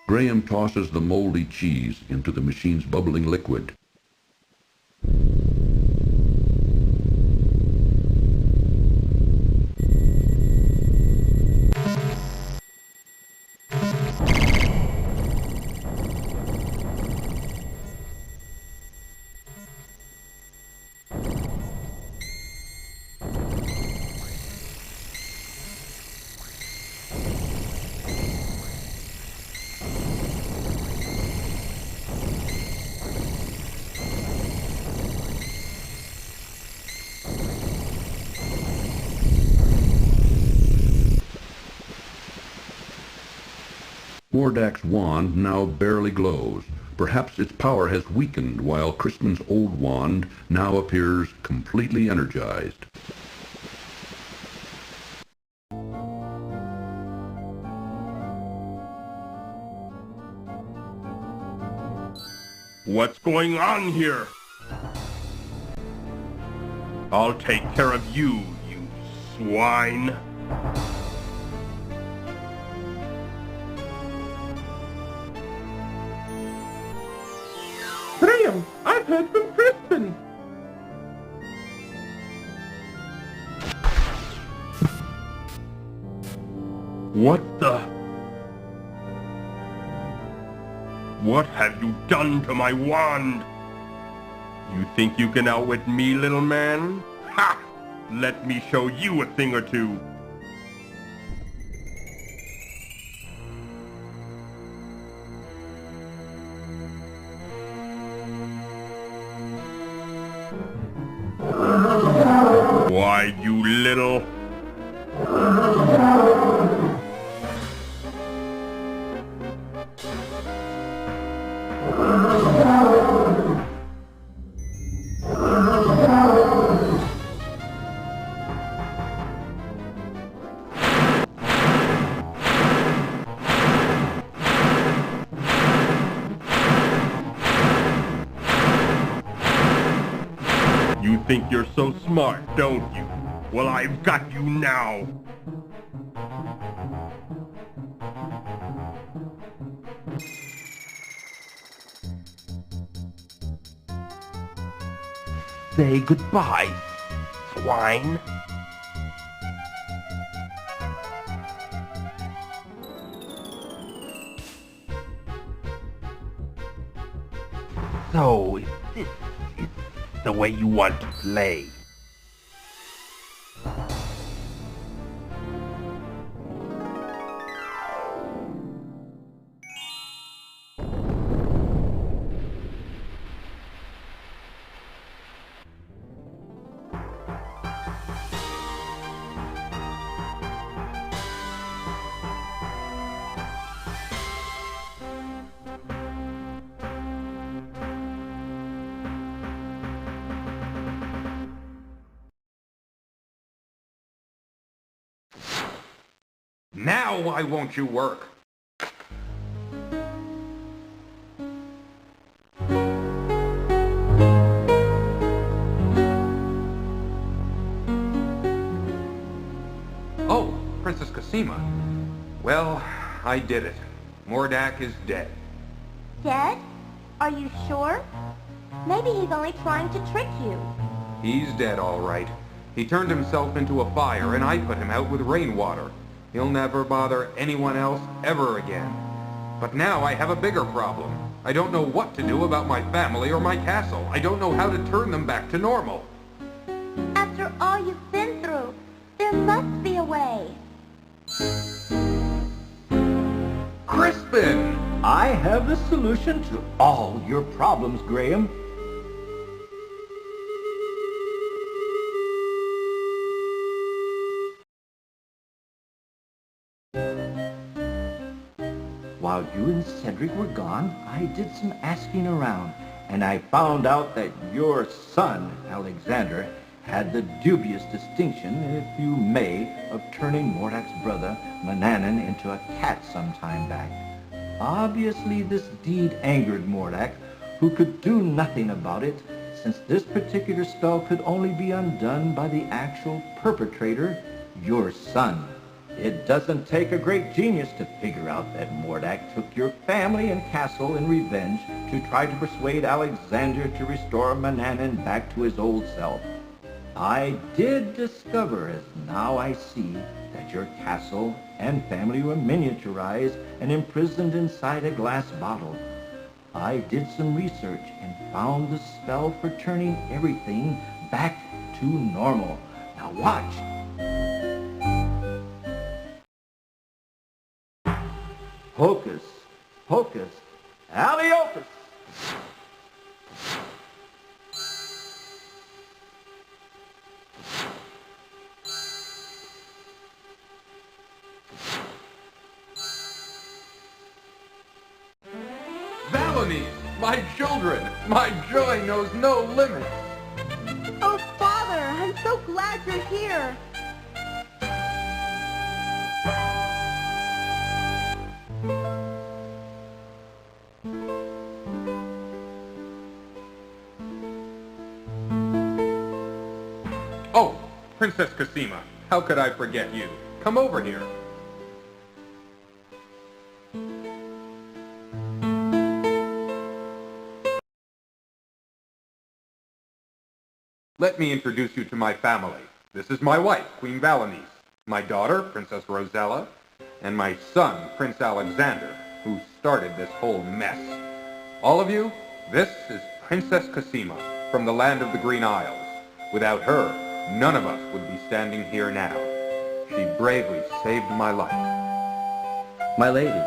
Graham tosses the moldy cheese into the machine's bubbling liquid. Mordak's wand now barely glows. Perhaps its power has weakened, while Crispin's old wand now appears completely energized. What's going on here? I'll take care of you, you swine. Graham, I've heard from Crispin. What the? What have you done to my wand? You think you can outwit me, little man? Ha! Let me show you a thing or two. Why, you little... You think you're so smart, don't you? Well, I've got you now. Say goodbye, swine. So, this is the way you want to play. Now why won't you work? Oh, Princess Cosima. Well, I did it. Mordak is dead. Dead? Are you sure? Maybe he's only trying to trick you. He's dead, all right. He turned himself into a fire, and I put him out with rainwater. He'll never bother anyone else ever again. But now I have a bigger problem. I don't know what to do about my family or my castle. I don't know how to turn them back to normal. After all you've been through, there must be a way. Crispin! I have the solution to all your problems, Graham. While you and Cedric were gone, I did some asking around, and I found out that your son, Alexander, had the dubious distinction, if you may, of turning Mordak's brother, Manannan, into a cat some time back. Obviously, this deed angered Mordak, who could do nothing about it, since this particular spell could only be undone by the actual perpetrator, your son. It doesn't take a great genius to figure out that Mordak took your family and castle in revenge to try to persuade Alexander to restore Manannan back to his old self. I did discover, as now I see, that your castle and family were miniaturized and imprisoned inside a glass bottle. I did some research and found the spell for turning everything back to normal. Now watch. Hocus Pocus, Alley-Opus! Valanies, my children, my joy knows no limits. Oh, Father, I'm so glad you're here. Oh, Princess Cosima, how could I forget you? Come over here. Let me introduce you to my family. This is my wife, Queen Valanice, my daughter, Princess Rosella, and my son, Prince Alexander, who started this whole mess. All of you, this is Princess Cosima from the land of the Green Isles. Without her, none of us would be standing here now. She bravely saved my life. My lady,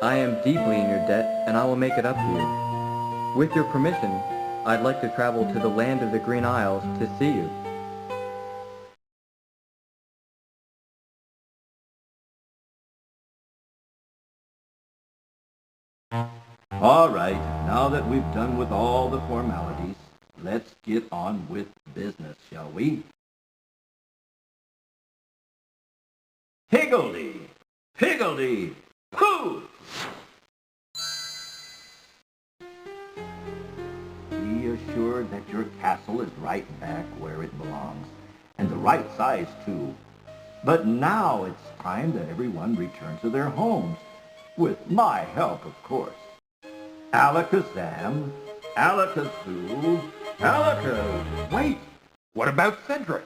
I am deeply in your debt, and I will make it up to you. With your permission, I'd like to travel to the land of the Green Isles to see you. All right, now that we've done with all the formalities, let's get on with business, shall we? Higgledy, piggledy, pooh! Be assured that your castle is right back where it belongs, and the right size too. But now it's time that everyone return to their homes, with my help, of course. Alakazam, Alakazoo, Alakaz... Wait! What about Cedric?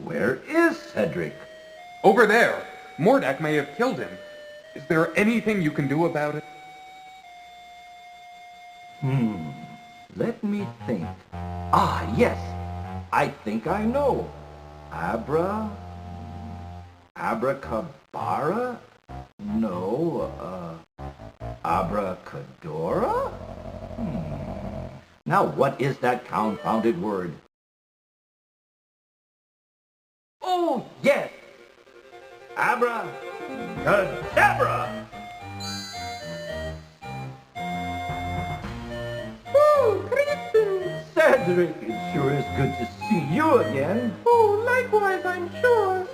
Where is Cedric? Over there. Mordak may have killed him. Is there anything you can do about it? Let me think. Ah, yes. I think I know. Abracabara? No, abracadora? Now what is that confounded word? Oh, yes! Abracadabra! Oh, Crispin! Cedric, it sure is good to see you again. Oh, likewise, I'm sure.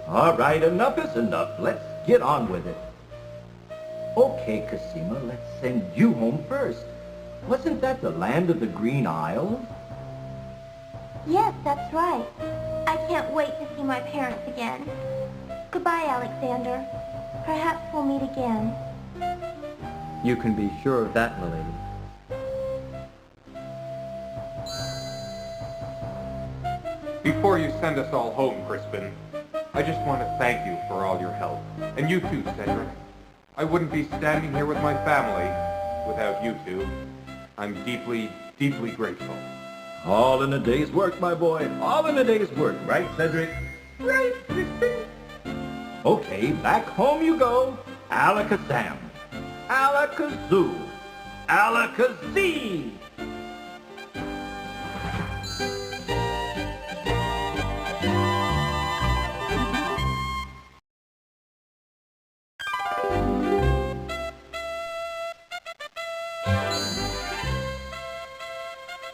All right, enough is enough. Let's get on with it. Okay, Cosima, let's send you home first. Wasn't that the land of the Green Isles? Yes, that's right. I can't wait to see my parents again. Goodbye, Alexander. Perhaps we'll meet again. You can be sure of that, my lady. Before you send us all home, Crispin, I just want to thank you for all your help. And you too, Cedric. I wouldn't be standing here with my family without you two. I'm deeply, deeply grateful. All in a day's work, my boy. All in a day's work, right, Cedric? Right, Crispin. Okay, back home you go. Alakazam. Alakazoo. Alakazee.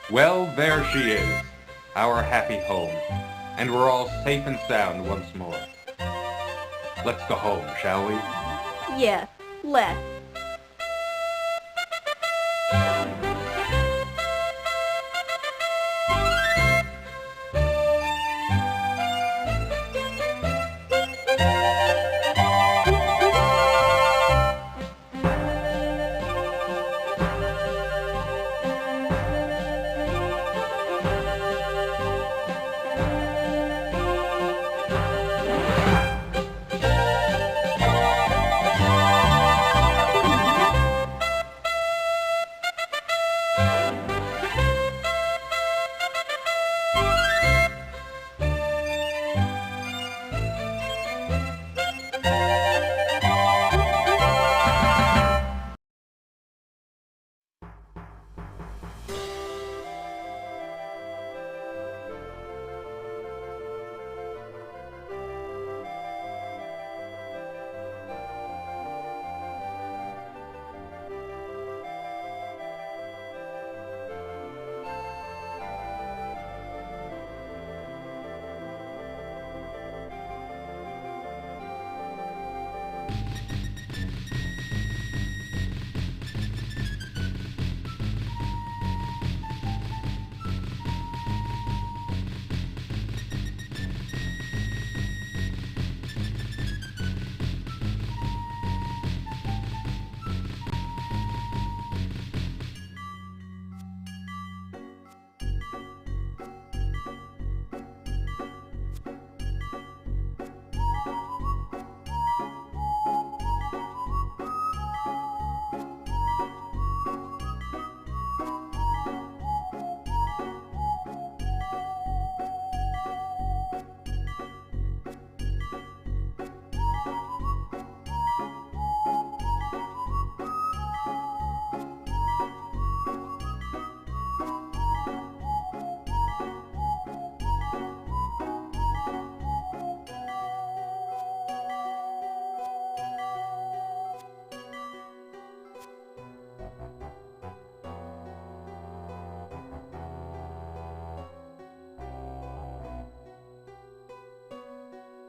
Well, there she is, our happy home, and we're all safe and sound once more. Let's go home, shall we? Yes, let's.